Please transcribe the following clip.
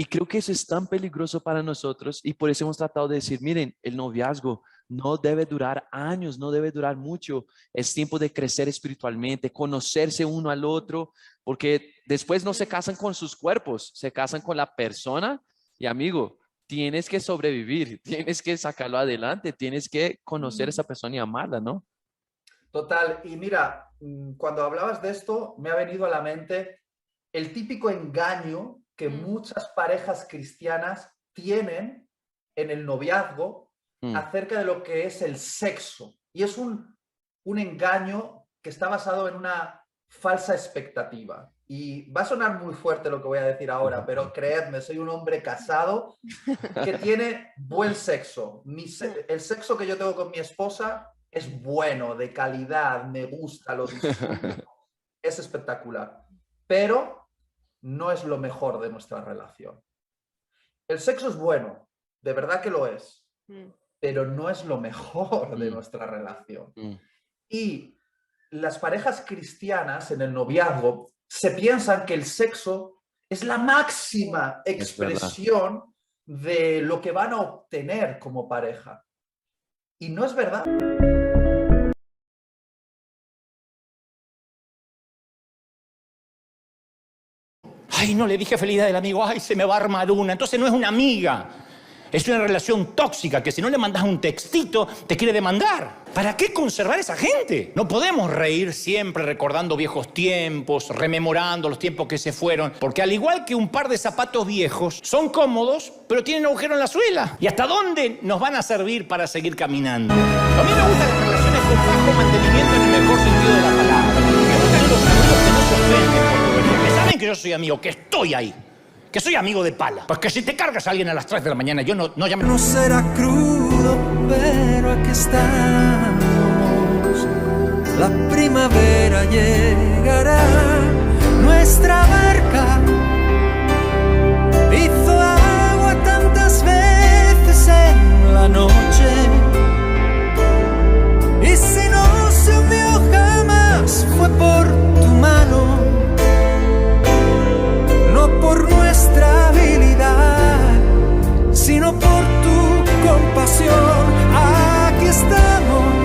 Y creo que eso es tan peligroso para nosotros y por eso hemos tratado de decir, miren, el noviazgo no debe durar años, no debe durar mucho. Es tiempo de crecer espiritualmente, conocerse uno al otro, porque después no se casan con sus cuerpos, se casan con la persona y amigo, tienes que sobrevivir, tienes que sacarlo adelante, tienes que conocer a esa persona y amarla, ¿no? Total. Y mira, cuando hablabas de esto, me ha venido a la mente el típico engaño que muchas parejas cristianas tienen en el noviazgo acerca de lo que es el sexo. Y es un engaño que está basado en una falsa expectativa. Y va a sonar muy fuerte lo que voy a decir ahora, pero creedme, soy un hombre casado que tiene buen sexo. El sexo que yo tengo con mi esposa es bueno, de calidad, me gusta, lo disfruto, es espectacular. Pero no es lo mejor de nuestra relación. El sexo es bueno, de verdad que lo es, pero no es lo mejor de nuestra relación. Y las parejas cristianas en el noviazgo se piensan que el sexo es la máxima expresión de lo que van a obtener como pareja. Y no es verdad. Ay, no le dije felicidad del amigo, ay, se me va a armar una. Entonces no es una amiga. Es una relación tóxica que si no le mandas un textito, te quiere demandar. ¿Para qué conservar a esa gente? No podemos reír siempre recordando viejos tiempos, rememorando los tiempos que se fueron, porque al igual que un par de zapatos viejos, son cómodos, pero tienen agujero en la suela. ¿Y hasta dónde nos van a servir para seguir caminando? A mí me gustan las relaciones con bajo mantenimiento en el mejor sentido de la palabra. Me gustan los amigos que no se ofenden por lo que saben que yo soy amigo, que estoy ahí. Que soy amigo de pala. Pues que si te cargas a alguien a las 3 de la mañana, yo no llamo. No será crudo, pero aquí estamos. La primavera llegará. Nuestra barca hizo agua tantas veces en la noche. Y si no se hundió jamás, fue por tu mano. No por nuestra habilidad, sino por tu compasión. Aquí estamos.